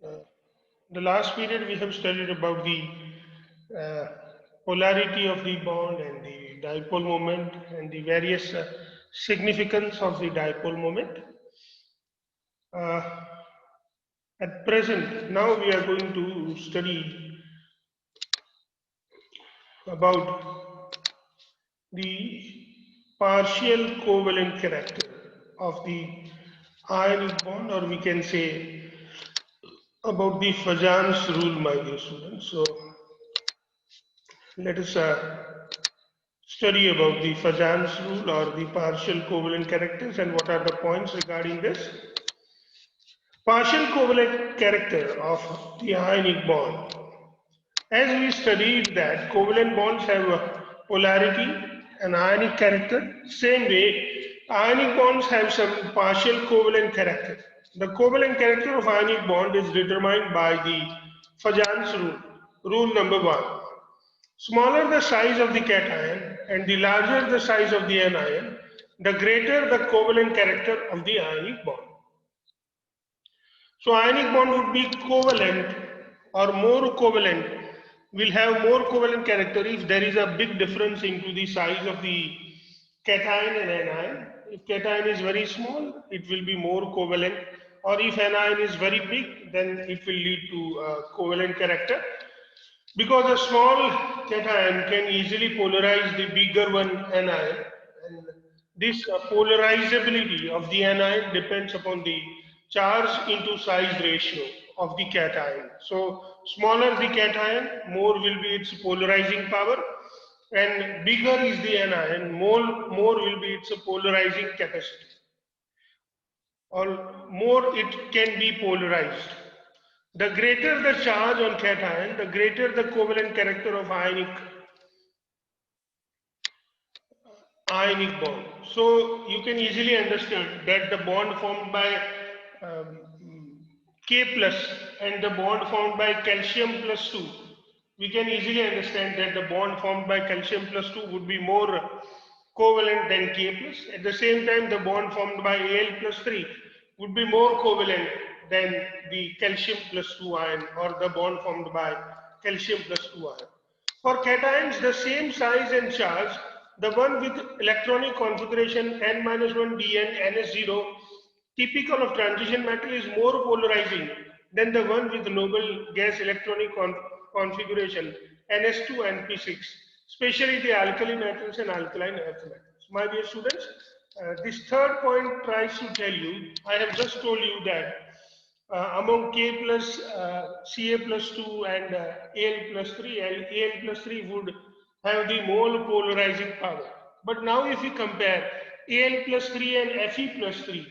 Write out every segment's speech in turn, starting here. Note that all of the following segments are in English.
Uh, the last period we have studied about the uh, polarity of the bond and the dipole moment and the various significance of the dipole moment. Uh, at present, now we are going to study about the partial covalent character of the ionic bond, or we can say about the Fajan's rule, my dear students. So let us study about the Fajan's rule or the partial covalent characters and what are the points regarding this. Partial covalent character of the ionic bond. As we studied that covalent bonds have a polarity and ionic character, same way ionic bonds have some partial covalent character. The covalent character of ionic bond is determined by the Fajan's rule. Rule number one. Smaller the size of the cation and the larger the size of the anion, the greater the covalent character of the ionic bond. So ionic bond would be covalent or more covalent, will have more covalent character if there is a big difference into the size of the cation and anion. If cation is very small, it will be more covalent, or if anion is very big, then it will lead to covalent character. Because a small cation can easily polarize the bigger one anion, and this polarizability of the anion depends upon the charge into size ratio of the cation. So smaller the cation, more will be its polarizing power, and bigger is the anion, more will be its polarizing capacity, or more it can be polarized. The greater the charge on cation, the greater the covalent character of ionic bond. So you can easily understand that the bond formed by um, K plus and the bond formed by calcium plus 2, we can easily understand that the bond formed by calcium plus 2 would be more covalent than K plus. At the same time, the bond formed by Al plus 3 would be more covalent than the calcium plus 2 ion, or the bond formed by calcium plus 2 ion. For cations, the same size and charge, the one with electronic configuration N-1 Dn Ns0, typical of transition metal, is more polarizing than the one with noble gas electronic configuration Ns2 and P6, especially the alkali metals and alkaline earth metals. My dear students, this third point tries to tell you, I have just told you that among K plus Ca plus 2 and Al plus 3, Al plus 3 would have the more polarizing power. But now if we compare Al plus 3 and Fe plus 3,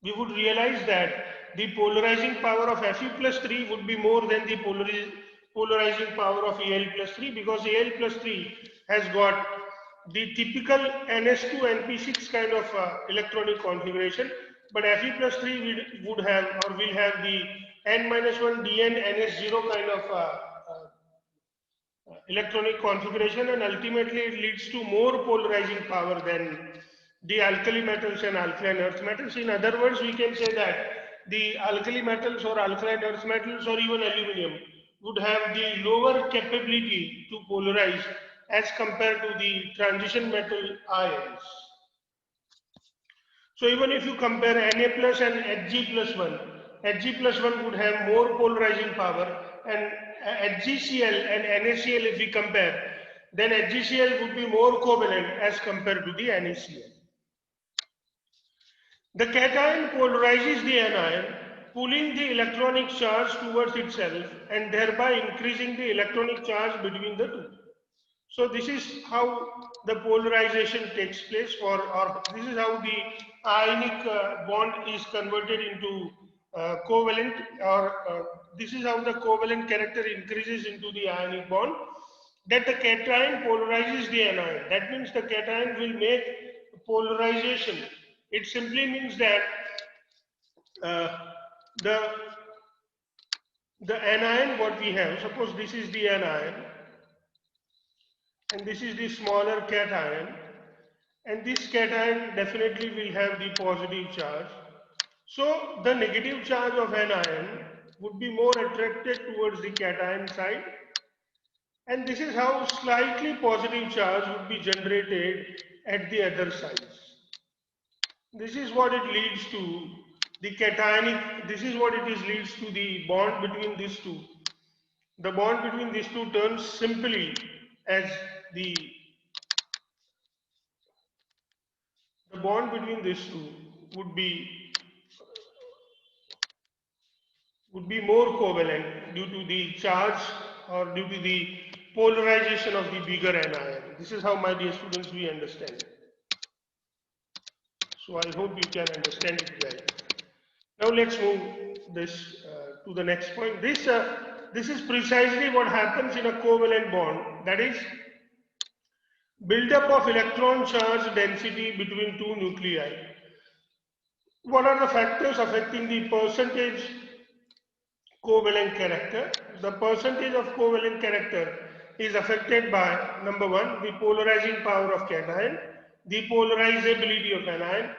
we would realize that the polarizing power of Fe plus 3 would be more than the polarizing power of Al plus 3, because Al plus 3 has got the typical Ns2 and P6 kind of electronic configuration, but Fe plus 3 would have or will have the N-1 Dn Ns0 kind of electronic configuration, and ultimately it leads to more polarizing power than the alkali metals and alkaline earth metals. In other words, we can say that the alkali metals or alkaline earth metals or even aluminum would have the lower capability to polarize as compared to the transition metal ions. So even if you compare Na plus and Hg plus 1, Hg plus 1 would have more polarizing power, and HgCl and NaCl, if we compare, then HgCl would be more covalent as compared to the NaCl. The cation polarizes the anion, pulling the electronic charge towards itself and thereby increasing the electronic charge between the two. So this is how the polarization takes place, or this is how the ionic bond is converted into covalent, or this is how the covalent character increases into the ionic bond, that the cation polarizes the anion. That means the cation will make polarization. It simply means that uh, the the anion what we have, suppose this is the anion and this is the smaller cation, and this cation definitely will have the positive charge, So the negative charge of an ion would be more attracted towards the cation side, and this is how slightly positive charge would be generated at the other sides. This is what it leads to the cationic, this is what it is leads to the bond between these two. The bond between these two turns simply as the bond between these two would be more covalent due to the charge or due to the polarization of the bigger anion. This is how, my dear students, we understand. So I hope you can understand it well. Now let's move this to the next point. This is precisely what happens in a covalent bond, that is buildup of electron charge density between two nuclei. What are the factors affecting the percentage covalent character? The percentage of covalent character is affected by, number one, the polarizing power of cation, the polarizability of anion,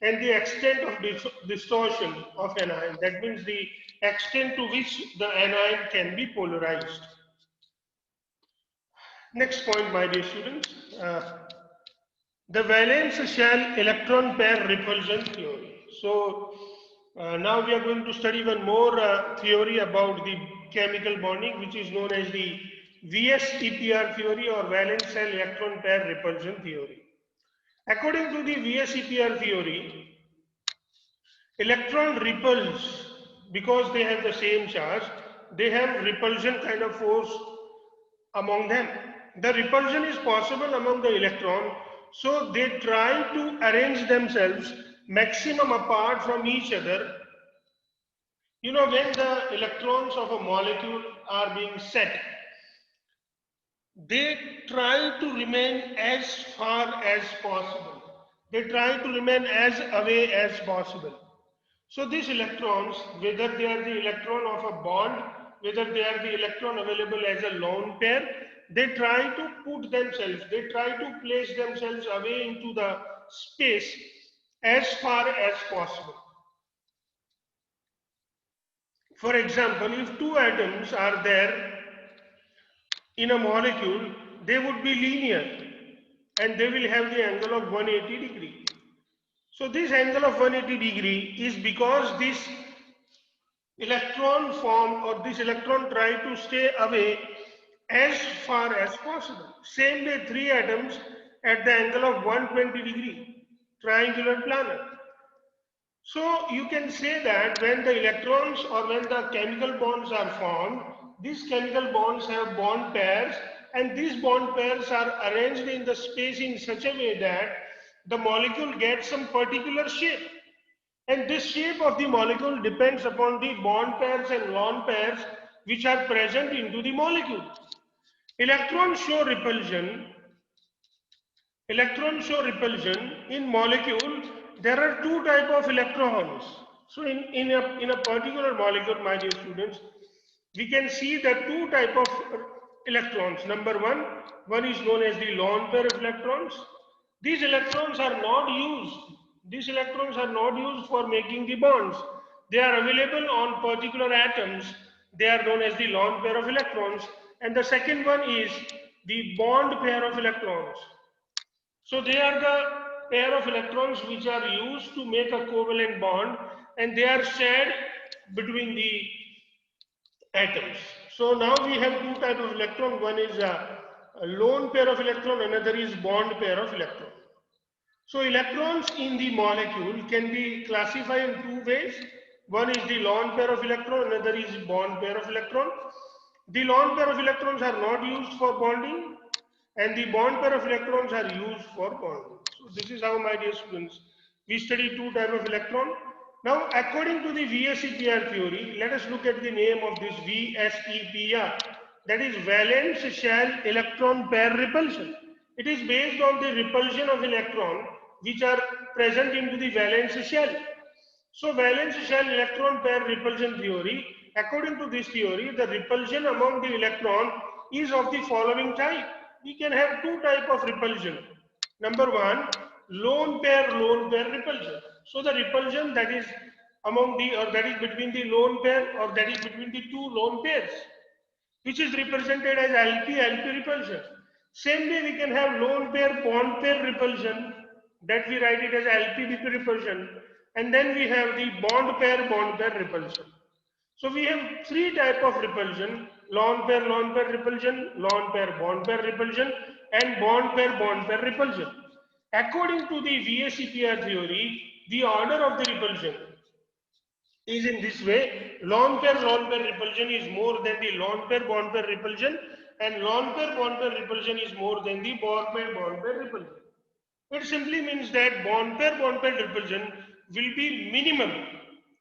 and the extent of distortion of anion. That means the extent to which the anion can be polarized. Next point, my dear students, the valence shell electron pair repulsion theory. So now we are going to study one more theory about the chemical bonding, which is known as the VSEPR theory or valence shell electron pair repulsion theory. According to the VSEPR theory, electron repels because they have the same charge. They have repulsion kind of force among them. The repulsion is possible among the electron, so they try to arrange themselves maximum apart from each other. You know, when the electrons of a molecule are being set, they try to remain as far as possible. They try to remain as away as possible. So these electrons, whether they are the electron of a bond, whether they are the electron available as a lone pair, they try to put themselves, they try to place themselves away into the space as far as possible. For example, if two atoms are there in a molecule, they would be linear and they will have the angle of 180 degree. So this angle of 180 degree is because this electron form or this electron try to stay away as far as possible. Same way, three atoms at the angle of 120 degree, triangular planar. So you can say that when the electrons or when the chemical bonds are formed, these chemical bonds have bond pairs, and these bond pairs are arranged in the space in such a way that the molecule gets some particular shape. And this shape of the molecule depends upon the bond pairs and lone pairs which are present into the molecule. Electrons show repulsion. Electrons show repulsion in molecule. There are two types of electrons. So in a particular molecule, my dear students, we can see the two types of electrons. Number one is known as the lone pair of electrons. These electrons are not used. These electrons are not used for making the bonds. They are available on particular atoms. They are known as the lone pair of electrons. And the second one is the bond pair of electrons. So they are the pair of electrons which are used to make a covalent bond, and they are shared between the atoms. So now we have two types of electron. One is a lone pair of electron, another is bond pair of electron. So electrons in the molecule can be classified in two ways. One is the lone pair of electron, another is bond pair of electron. The lone pair of electrons are not used for bonding, and the bond pair of electrons are used for bonding. So this is how, my dear students, we study two types of electron. Now, according to the VSEPR theory, let us look at the name of this VSEPR. That is valence shell electron pair repulsion. It is based on the repulsion of electron which are present into the valence shell. So valence shell electron pair repulsion theory, according to this theory, the repulsion among the electron is of the following type. We can have two types of repulsion. Number one, lone pair repulsion. So the repulsion, that is among the, or that is between the lone pair, or that is between the two lone pairs, which is represented as LP repulsion. Same way we can have lone pair bond pair repulsion, that we write it as LP repulsion, and then we have the bond pair repulsion. So we have three type of repulsion: lone pair repulsion, lone pair bond pair repulsion, and bond pair repulsion. According to the VACPR theory, the order of the repulsion is in this way: lone pair repulsion is more than the lone pair bond pair repulsion, and lone pair bond pair repulsion is more than the bond pair repulsion. It simply means that bond pair repulsion will be minimum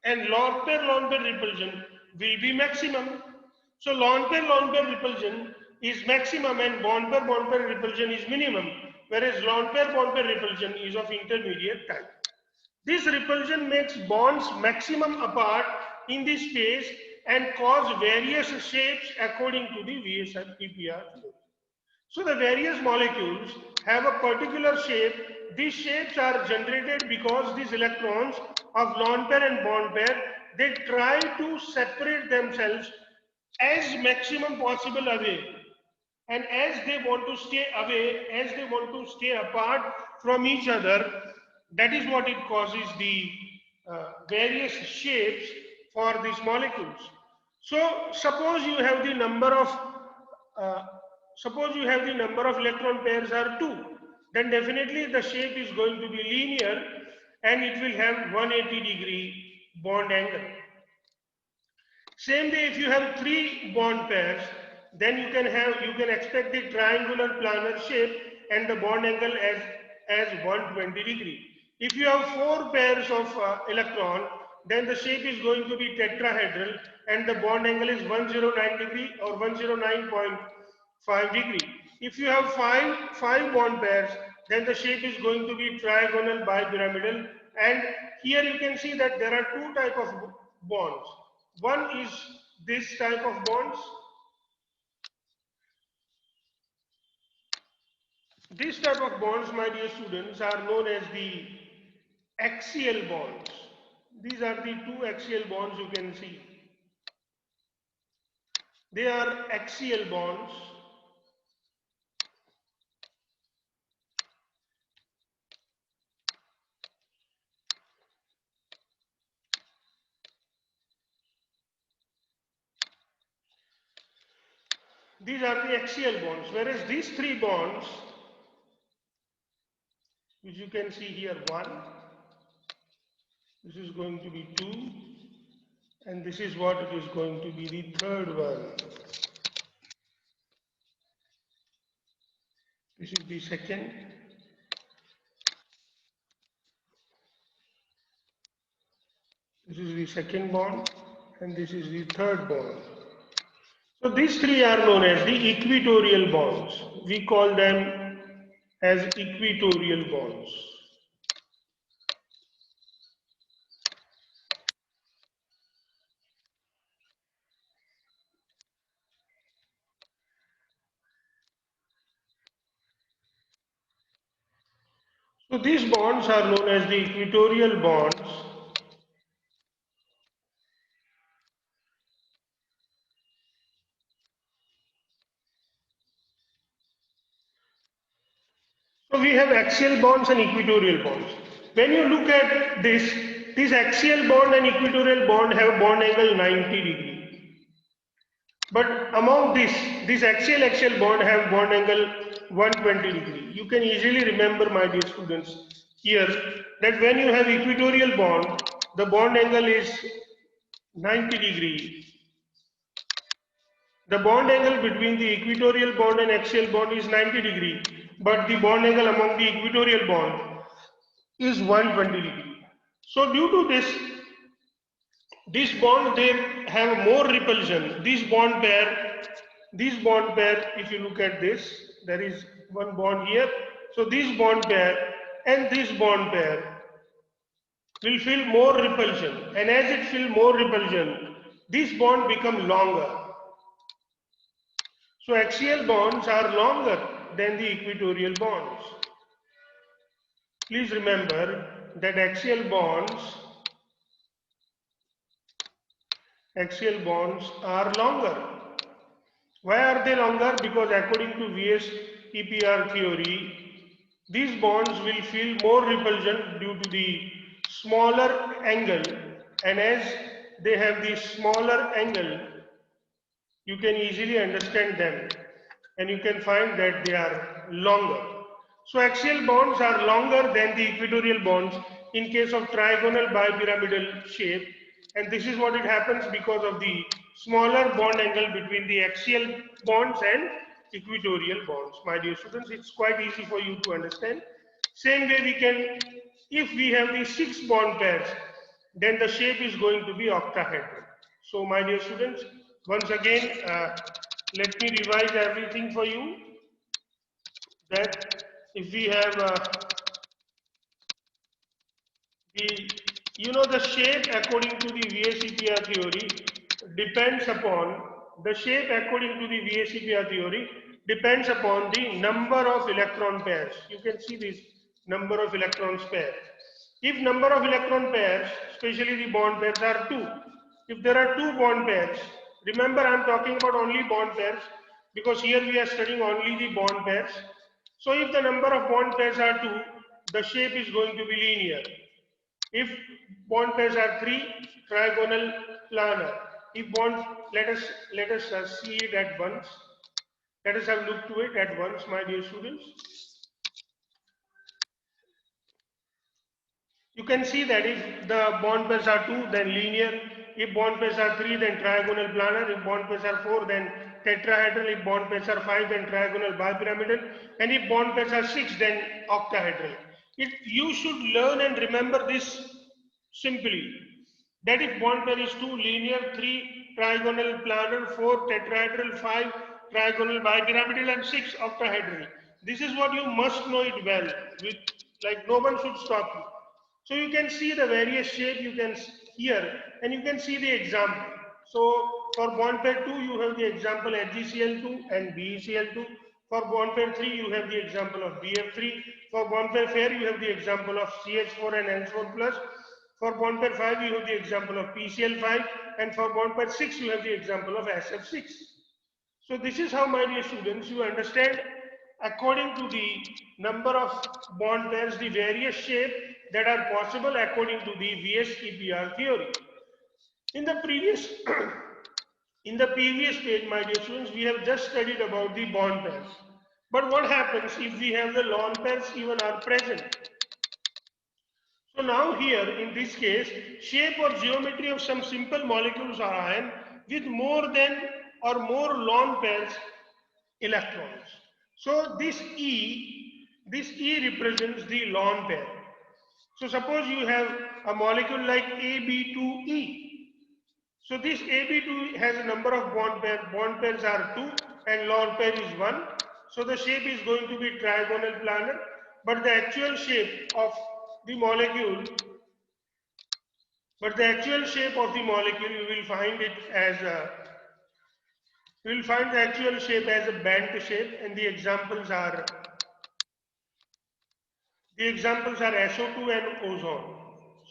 and lone pair repulsion will be maximum. So lone pair repulsion is maximum and bond pair repulsion is minimum, whereas lone pair bond pair repulsion is of intermediate type. This repulsion makes bonds maximum apart in the space and cause various shapes according to the VACPR. So the various molecules have a particular shape. These shapes are generated because these electrons of lone pair and bond pair, they try to separate themselves as maximum possible away. And as they want to stay away, as they want to stay apart from each other, that is what it causes the various shapes for these molecules. So suppose you have the number of electron pairs are 2, then definitely the shape is going to be linear and it will have 180-degree bond angle. Same way, if you have 3 bond pairs, then you can expect the triangular planar shape and the bond angle as 120-degree. If you have 4 pairs of electron, then the shape is going to be tetrahedral and the bond angle is 109-degree or 109.5-degree. If you have five bond pairs, then the shape is going to be trigonal bipyramidal. And here you can see that there are 2 types of bonds. One is this type of bonds. This type of bonds, my dear students, are known as the axial bonds. These are the 2 axial bonds you can see. They are axial bonds. These are the axial bonds, whereas these 3 bonds, which you can see here, 1, this is going to be 2, and this is what it is going to be, the third one. This is the second. This is the second bond, and this is the third bond. So these 3 are known as the equatorial bonds. We call them as equatorial bonds. So these bonds are known as the equatorial bonds. So we have axial bonds and equatorial bonds. When you look at this axial bond and equatorial bond have bond angle 90-degree. But among this axial bond have bond angle 120-degree. You can easily remember, my dear students, here that when you have equatorial bond, the bond angle is 90-degree. The bond angle between the equatorial bond and axial bond is 90-degree, but the bond angle among the equatorial bond is 120-degree. So due to this bond, they have more repulsion. This bond pair, if you look at this, there is one bond here. So this bond pair and this bond pair will feel more repulsion, and as it feels more repulsion, this bond become longer. So axial bonds are longer than the equatorial bonds. Please remember that axial bonds axial bonds are longer. Why are they longer? Because according to VS EPR theory, these bonds will feel more repulsion due to the smaller angle, and as they have the smaller angle, you can easily understand them and you can find that they are longer. So axial bonds are longer than the equatorial bonds in case of trigonal bipyramidal shape, and this is what it happens because of the smaller bond angle between the axial bonds and equatorial bonds. My dear students, it's quite easy for you to understand. Same way we can, if we have the 6 bond pairs, then the shape is going to be octahedral. So my dear students, once again, let me revise everything for you, that if we have the shape according to the VSEPR theory depends upon, the shape according to the VSEPR theory depends upon the number of electron pairs. You can see this number of electrons pairs. If number of electron pairs, especially the bond pairs, are 2, if there are 2 bond pairs, remember I am talking about only bond pairs because here we are studying only the bond pairs. So if the number of bond pairs are 2, the shape is going to be linear. If bond pairs are 3, trigonal planar. If bonds, let us see it at once. Let us have a look to it at once, my dear students. You can see that if the bond pairs are 2, then linear. If bond pairs are 3, then trigonal planar. If bond pairs are 4, then tetrahedral. If bond pairs are 5, then trigonal bipyramidal. And if bond pairs are 6, then octahedral. You should learn and remember this simply. That if bond pair is 2, linear, 3, trigonal planar, 4, tetrahedral, 5, trigonal bipyramidal, and 6, octahedral. This is what you must know it well. Like no one should stop you. So you can see the various shape you can here, and you can see the example. So for bond pair 2, you have the example HgCl2 and BeCl2. For bond pair 3, you have the example of BF3. For bond pair 4, you have the example of CH4 and N4 plus. For bond pair 5, you have the example of PCl5, and for bond pair 6, you have the example of SF6. So this is how, my dear students, you understand according to the number of bond pairs, the various shape that are possible according to the VS-EPR theory. In the previous in the previous page, my dear students, we have just studied about the bond pairs. But what happens if we have the lone pairs even are present? So now here, in this case, shape or geometry of some simple molecules are iron with more than or more lone pairs electrons. So this E represents the lone pair. So suppose you have a molecule like AB2E. So this AB2 has a number of bond pairs are 2 and lone pair is 1. So the shape is going to be trigonal planar, but the actual shape of the molecule, you will find it as the actual shape as a bent shape, and the examples are SO2 and ozone.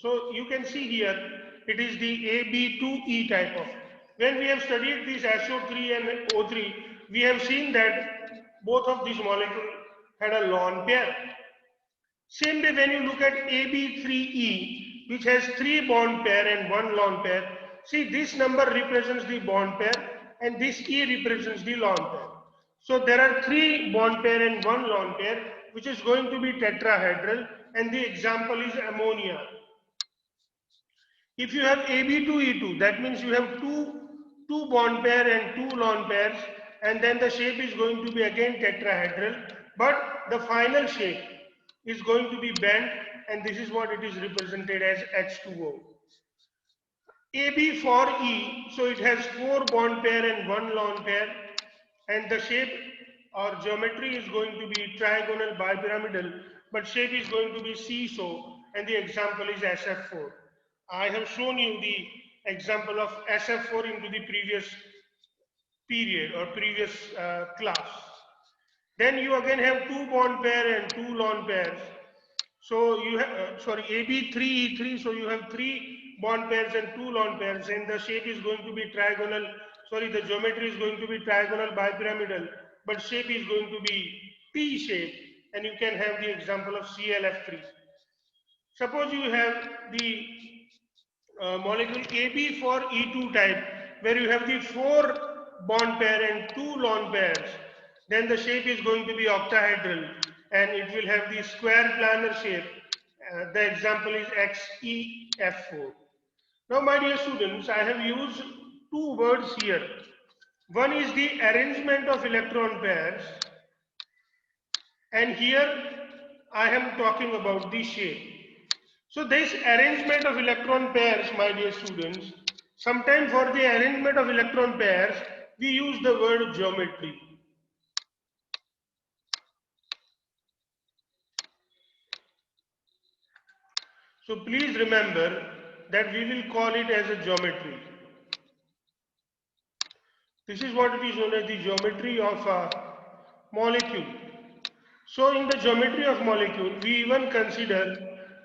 So you can see here it is the AB2E type of. When we have studied these SO3 and O3, we have seen that both of these molecules had a lone pair. Same way when you look at AB3E, which has 3 bond pair and 1 lone pair, see this number represents the bond pair and this E represents the lone pair. So there are 3 bond pair and 1 lone pair, which is going to be tetrahedral, and the example is ammonia. If you have AB2E2, that means you have two bond pair and 2 lone pairs, and then the shape is going to be again tetrahedral, but the final shape is going to be bent, and this is what it is represented as H2O. AB4E, so it has 4 bond pair and 1 lone pair, and the shape or geometry is going to be trigonal bipyramidal, but shape is going to be seesaw, and the example is SF4. I have shown you the example of SF4 into the previous period or previous class. Then you again have 2 bond pair and 2 lone pairs. So you have, AB3E3, so you have 3 bond pairs and 2 lone pairs, and the shape is going to be trigonal. Sorry, the geometry is going to be trigonal bipyramidal, but shape is going to be T shape, and you can have the example of ClF3. Suppose you have the molecule AB for E2 type, where you have the 4 bond pair and 2 lone pairs, then the shape is going to be octahedral and it will have the square planar shape. The example is XeF4. Now, my dear students, I have used 2 words here. One is the arrangement of electron pairs, and here I am talking about the shape. So this arrangement of electron pairs, my dear students, sometimes for the arrangement of electron pairs, we use the word geometry. So please remember that we will call it as a geometry. This is what is known as the geometry of a molecule. So in the geometry of molecule, we even consider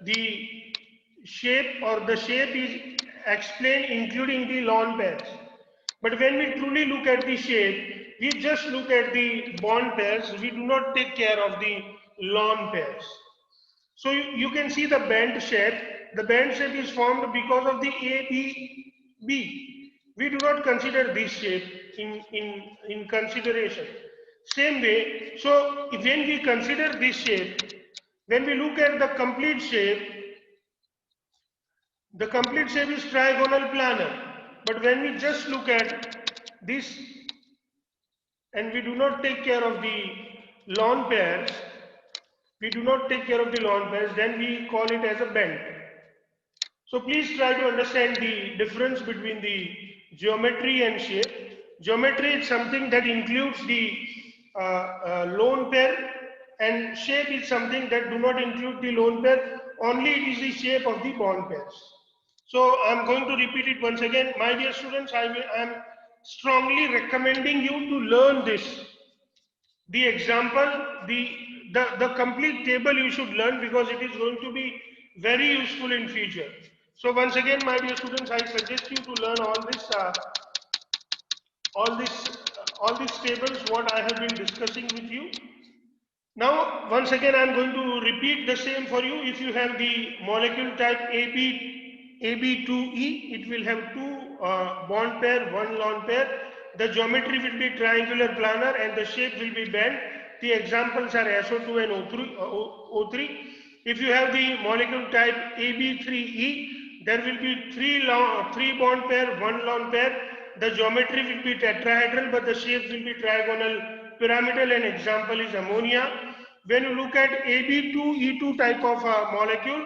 the shape, or the shape is explained including the lone pairs. But when we truly look at the shape, we just look at the bond pairs, we do not take care of the lone pairs. So you can see the band shape. The band shape is formed because of the ABB. We do not consider this shape in consideration. Same way, so when we consider this shape, when we look at the complete shape is trigonal planar. But when we just look at this and we do not take care of the lone pairs, then we call it as a bend. So please try to understand the difference between the geometry and shape. Geometry is something that includes the lone pair, and shape is something that do not include the lone pair, only it is the shape of the bond pairs. So I am going to repeat it once again. My dear students, I am strongly recommending you to learn this. The example, the complete table you should learn, because it is going to be very useful in future. So once again, my dear students, I suggest you to learn all these tables what I have been discussing with you. Now, once again, I am going to repeat the same for you. If you have the molecule type AB2E, it will have 2 bond pair, 1 lone pair. The geometry will be triangular planar and the shape will be bent. The examples are SO2 and O3. If you have the molecule type AB3E, there will be 3 bond pair, 1 lone pair. The geometry will be tetrahedral, but the shape will be trigonal pyramidal, and example is ammonia. When you look at AB2E2 type of molecule,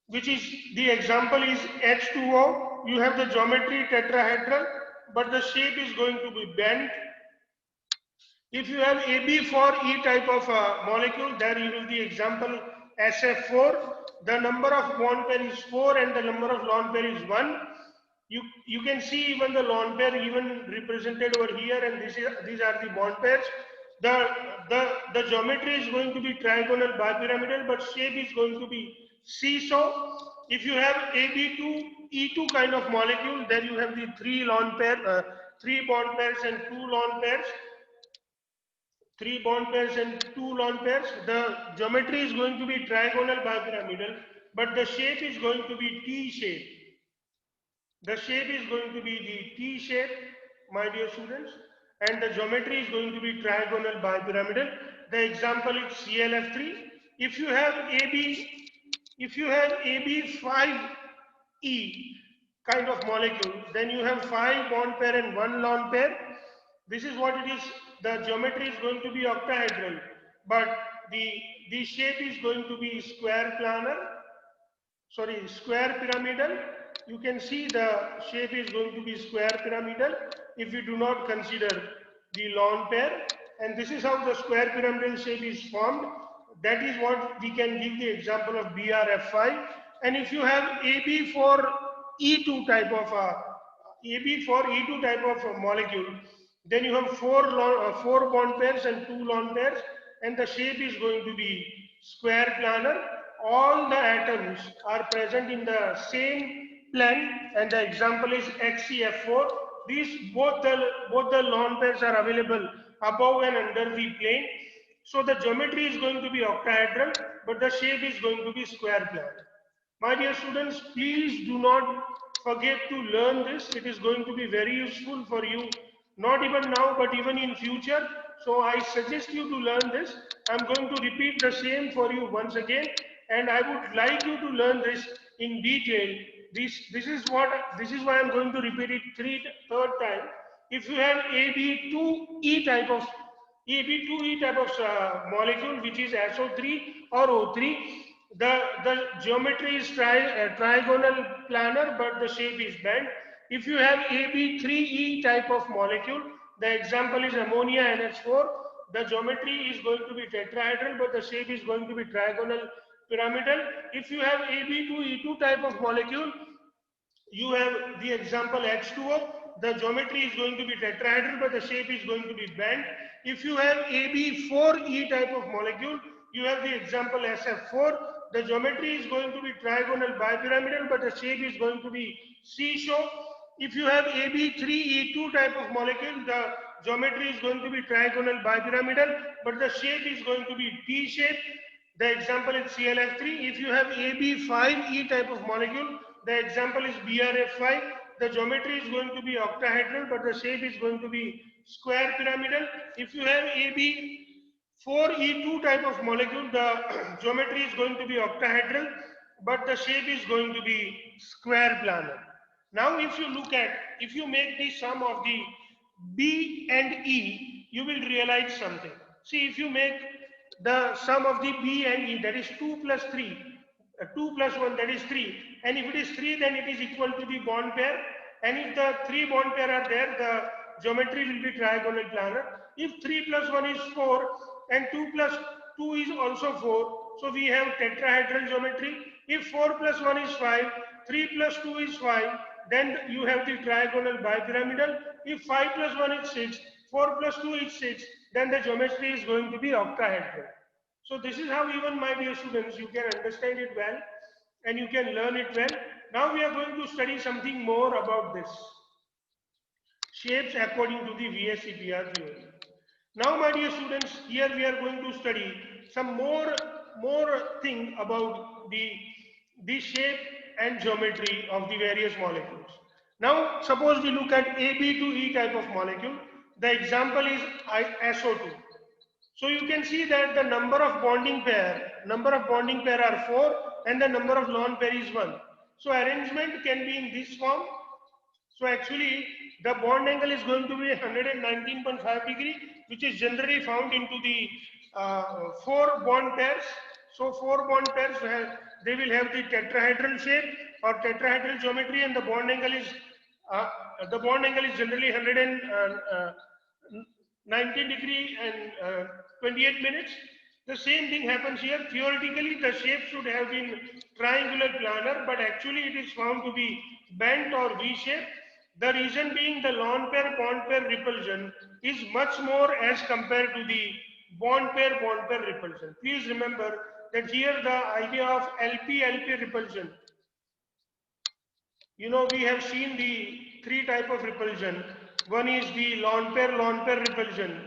which is the example is H2O, you have the geometry tetrahedral, but the shape is going to be bent. If you have AB4E type of molecule, there you have the example SF4. The number of bond pair is 4 and the number of lone pair is 1. You can see even the lone pair even represented over here, and these are the bond pairs. The geometry is going to be trigonal bipyramidal, but shape is going to be seesaw. If you have AB2E2 kind of molecule, then you have the 3 bond pairs and 2 lone pairs. 3 bond pairs and 2 lone pairs. The geometry is going to be trigonal bipyramidal, but the shape is going to be T shape. The shape is going to be the T shape, my dear students, and the geometry is going to be trigonal bipyramidal. The example is ClF3. If you have AB5E kind of molecule, then you have 5 bond pair and 1 lone pair. This is what it is. The geometry is going to be octahedral, but the shape is going to be square pyramidal. You can see the shape is going to be square pyramidal if we do not consider the lone pair. And this is how the square pyramidal shape is formed. That is what we can give the example of BRF5. And if you have AB4E2 type of molecule, then you have 4 bond pairs and 2 lone pairs, and the shape is going to be square planar. All the atoms are present in the same plane, and the example is XCF4. These both the lone pairs are available above and under the plane. So the geometry is going to be octahedral, but the shape is going to be square planar. My dear students, please do not forget to learn this. It is going to be very useful for you, not even now, but even in future. So I suggest you to learn this. I'm going to repeat the same for you once again, and I would like you to learn this in detail. This is why I'm going to repeat it third time. If you have AB2E type of molecule, which is SO3 or O3, the geometry is trigonal planar, but the shape is bent. If you have AB3E type of molecule, the example is ammonia NH4, the geometry is going to be tetrahedral, but the shape is going to be trigonal pyramidal. If you have AB2E2 type of molecule, you have the example H2O, the geometry is going to be tetrahedral, but the shape is going to be bent. If you have AB4E type of molecule, you have the example SF4, the geometry is going to be trigonal bipyramidal, but the shape is going to be C-shape. If you have AB3E2 type of molecule, the geometry is going to be trigonal bipyramidal, but the shape is going to be T-shape. The example is ClF3. If you have AB5E type of molecule, the example is BRF5. The geometry is going to be octahedral, but the shape is going to be square pyramidal. If you have AB4E2 type of molecule, the geometry is going to be octahedral, but the shape is going to be square planar. Now, if you make the sum of the B and E, you will realize something. See, if you make the sum of the B and E, that is 2 plus 3, 2 plus 1, that is 3, and if it is 3, then it is equal to the bond pair, and if the 3 bond pair are there, the geometry will be trigonal planar. If 3 plus 1 is 4 and 2 plus 2 is also 4, so we have tetrahedral geometry. If 4 plus 1 is 5, 3 plus 2 is 5, then you have the trigonal bipyramidal. If 5 plus 1 is 6, 4 plus 2 is 6, then the geometry is going to be octahedral. So this is how, even my dear students, you can understand it well and you can learn it well. Now we are going to study something more about this. Shapes according to the VSEPR theory. Now my dear students, here we are going to study some more thing about the shape and geometry of the various molecules. Now suppose we look at AB2E type of molecule. The example is SO2. So you can see that the number of bonding pair are 4 and the number of lone pair is 1. So arrangement can be in this form. So actually the bond angle is going to be 119.5 degree, which is generally found into the 4 bond pairs. So 4 bond pairs they will have the tetrahedral shape or tetrahedral geometry, and the bond angle is generally 190 degree and 28 minutes. The same thing happens here. Theoretically, the shape should have been triangular planar, but actually it is found to be bent or V-shaped. The reason being the lone pair bond pair repulsion is much more as compared to the bond pair repulsion. Please remember that here the idea of LP repulsion. You know, we have seen the 3 type of repulsion. One is the lone pair repulsion,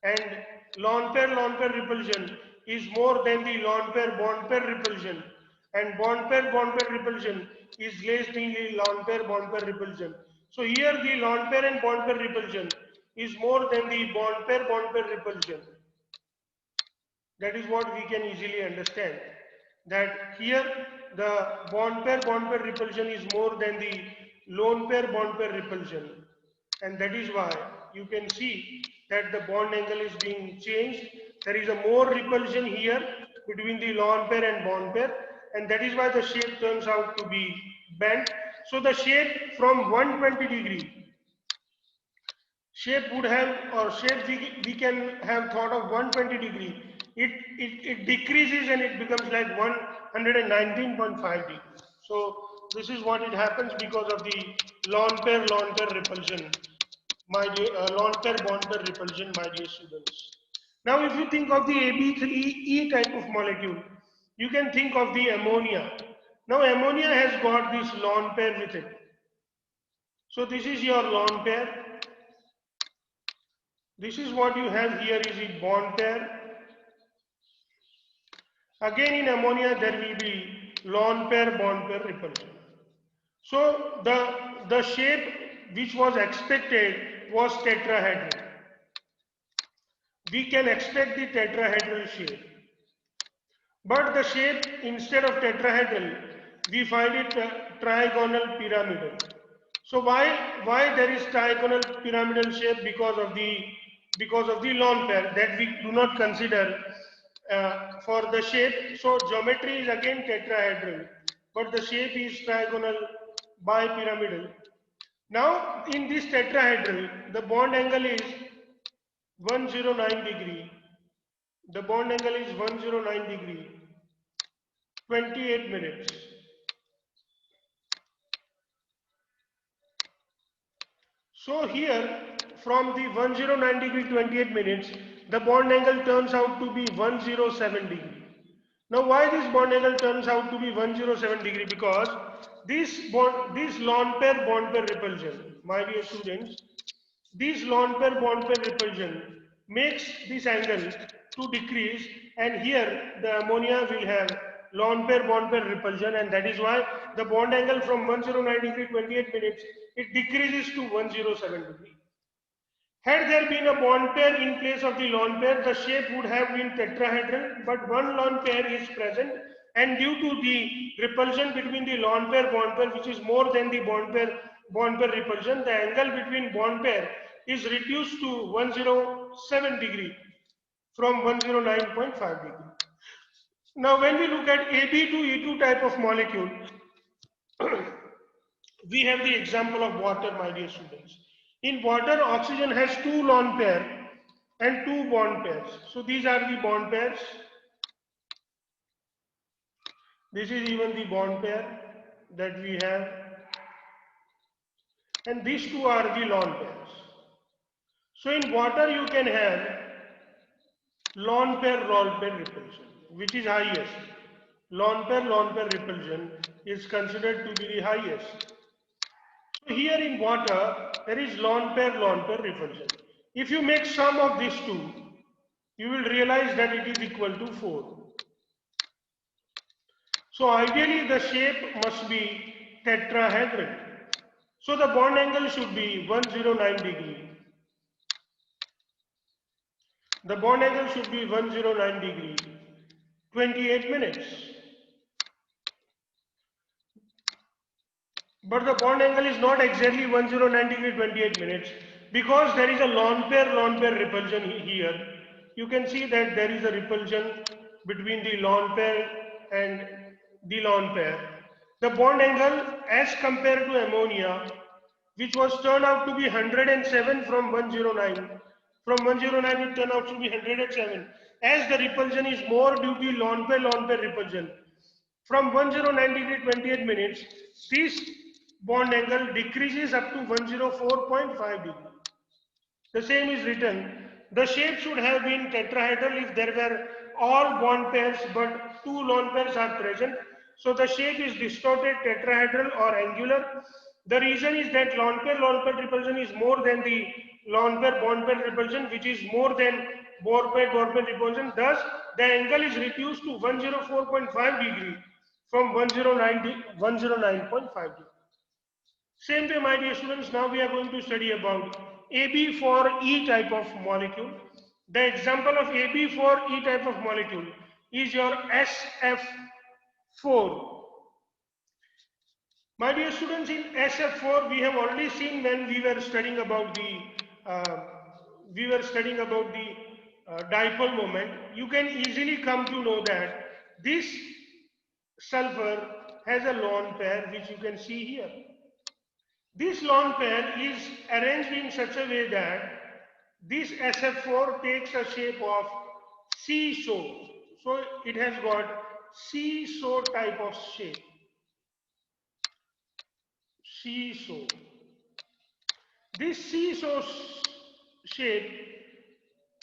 and lone pair repulsion is more than the lone pair bond pair repulsion, and bond pair repulsion is less than the lone pair bond pair repulsion. So here the lone pair and bond pair repulsion is more than the bond pair repulsion. That is what we can easily understand, that here the bond pair repulsion is more than the lone pair bond pair repulsion, and that is why you can see that the bond angle is being changed. There is a more repulsion here between the lone pair and bond pair, and that is why the shape turns out to be bent. So the shape from 120 degree shape would have, or shape we can have thought of 120 degree. It decreases and it becomes like 119.5 degree. So this is what it happens because of the lone pair repulsion, my dear, lone pair bond pair repulsion, my dear students. Now if you think of the AB3E type of molecule, you can think of the ammonia. Now ammonia has got this lone pair with it. So this is your lone pair. This is what you have here is a bond pair. Again in ammonia there will be lone pair, bond pair repulsion. So the shape which was expected was tetrahedral. We can expect the tetrahedral shape. But the shape instead of tetrahedral, we find it trigonal pyramidal. So why there is trigonal pyramidal shape? Because of the lone pair that we do not consider for the shape. So geometry is again tetrahedral, but the shape is trigonal bipyramidal. Now in this tetrahedral, the bond angle is 109 degree. The bond angle is 109 degree, 28 minutes. So here from the 109 degree 28 minutes, the bond angle turns out to be 107 degree. Now why this bond angle turns out to be 107 degree? Because this lone pair bond pair repulsion, my dear students, this lone pair bond pair repulsion makes this angle to decrease, and here the ammonia will have lone pair bond pair repulsion, and that is why the bond angle from 109 degree 28 minutes it decreases to 107 degree. Had there been a bond pair in place of the lone pair, the shape would have been tetrahedral, but one lone pair is present, and due to the repulsion between the lone pair bond pair, which is more than the bond pair repulsion, the angle between bond pair is reduced to 107 degree from 109.5 degree. Now when we look at Ab2E2 type of molecule, we have the example of water, my dear students. In water, oxygen has two lone pair and two bond pairs. So these are the bond pairs. This is even the bond pair that we have. And these two are the lone pairs. So in water, you can have lone pair repulsion, which is highest. Lone pair repulsion is considered to be the highest. So here in water, there is lone pair repulsion. If you make sum of these two, you will realize that it is equal to 4. So ideally the shape must be tetrahedral. So the bond angle should be 109 degree. The bond angle should be 109 degree, 28 minutes. But the bond angle is not exactly 109 degree 28 minutes because there is a lone pair repulsion here. You can see that there is a repulsion between the lone pair and the lone pair. The bond angle as compared to ammonia, which was turned out to be 107 from 109. From 109 it turned out to be 107. As the repulsion is more due to lone pair repulsion. From 109 degree 28 minutes, this bond angle decreases up to 104.5 degree. The same is written. The shape should have been tetrahedral if there were all bond pairs but two lone pairs are present. So the shape is distorted, tetrahedral or angular. The reason is that lone pair repulsion is more than the lone pair bond pair repulsion, which is more than bond pair repulsion. Thus, the angle is reduced to 104.5 degree from 109.5 degree. Same way, my dear students, now we are going to study about Ab4E type of molecule. The example of Ab4E type of molecule is your SF4. My dear students, in SF4 we have already seen when we were studying about the dipole moment. You can easily come to know that this sulfur has a lone pair, which you can see here. This lone pair is arranged in such a way that this SF4 takes a shape of seesaw. So it has got seesaw type of shape. Seesaw. This seesaw shape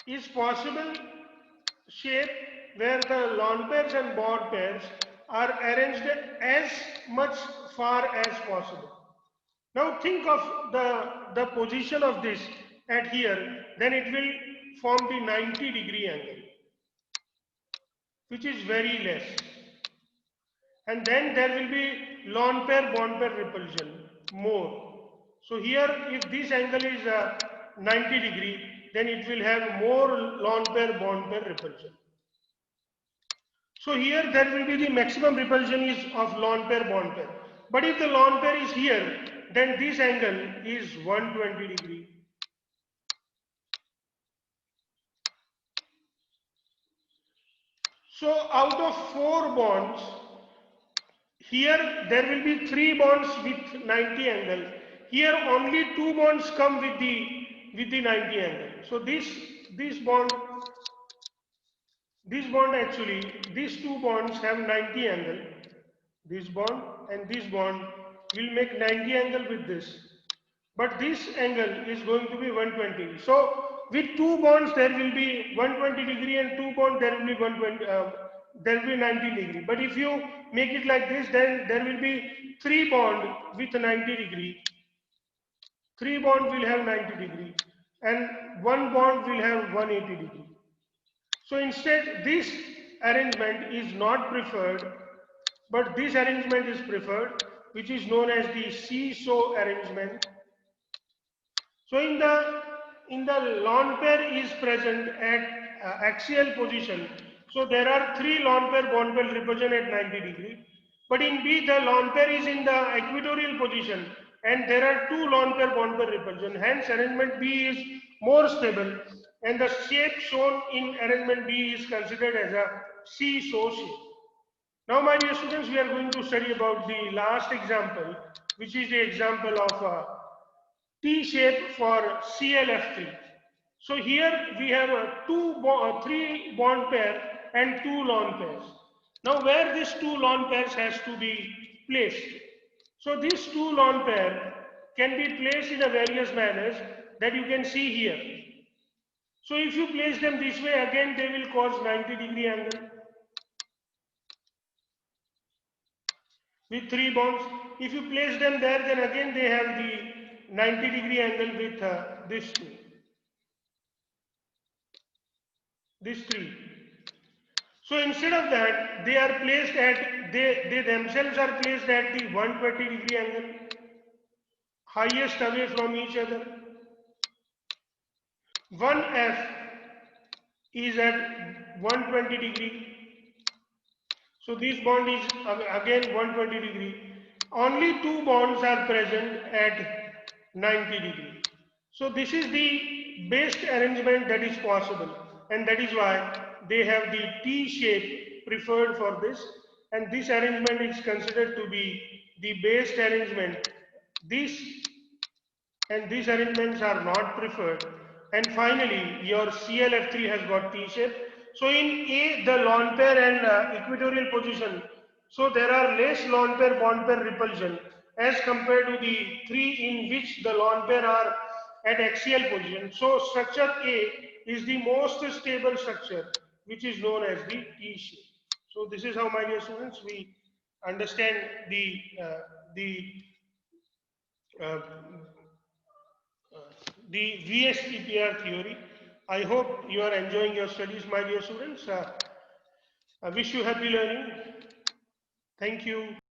is possible shape where the lone pairs and bond pairs are arranged as much far as possible. Now think of the position of this at here, then it will form the 90-degree angle, which is very less. And then there will be lone pair bond pair repulsion more. So here if this angle is 90-degree, then it will have more lone pair bond pair repulsion. So here there will be the maximum repulsion is of lone pair bond pair. But if the lone pair is here, then this angle is 120-degree. So out of 4 bonds, here there will be 3 bonds with 90 angle. Here only 2 bonds come with the 90 angle. So this bond actually, these 2 bonds have 90 angle. This bond and this bond will make 90 angle with this. But this angle is going to be 120. So with 2 bonds there will be 120-degree and 2 bonds there will be 120. There will be 90-degree. But if you make it like this, then there will be 3 bond with 90-degree. 3 bond will have 90-degree, and 1 bond will have 180-degree. So instead, this arrangement is not preferred, but this arrangement is preferred, which is known as the seesaw arrangement. So in the lone pair is present at axial position. So there are 3 lone pair bond pair repulsion at 90-degree. But in B, the lone pair is in the equatorial position, and there are 2 lone pair bond pair repulsion. Hence, arrangement B is more stable, and the shape shown in arrangement B is considered as a seesaw shape. Now, my dear students, we are going to study about the last example, which is the example of T shape for ClF3. So here we have a 3 bond pair and 2 lone pairs. Now where these 2 lone pairs has to be placed? So these 2 lone pair can be placed in a various manners that you can see here. So if you place them this way, again they will cause 90-degree angle with 3 bonds. If you place them there, then again they have the 90-degree angle with this 2. These 3. So instead of that, they are placed at, they themselves are placed at the 120-degree angle, highest away from each other. 1F is at 120-degree. So this bond is again 120-degree. Only 2 bonds are present at 90-degree. So this is the best arrangement that is possible, and that is why they have the T shape preferred for this, and this arrangement is considered to be the best arrangement. This and these arrangements are not preferred. And finally, your ClF3 has got T shape. So in A, the lone pair and equatorial position, so there are less lone pair bond pair repulsion as compared to the 3 in which the lone pair are at axial position. So structure A is the most stable structure, which is known as the T shape. So this is how, my dear students, we understand uh, the VSEPR theory. I hope you are enjoying your studies, my dear students. I wish you happy learning. Thank you.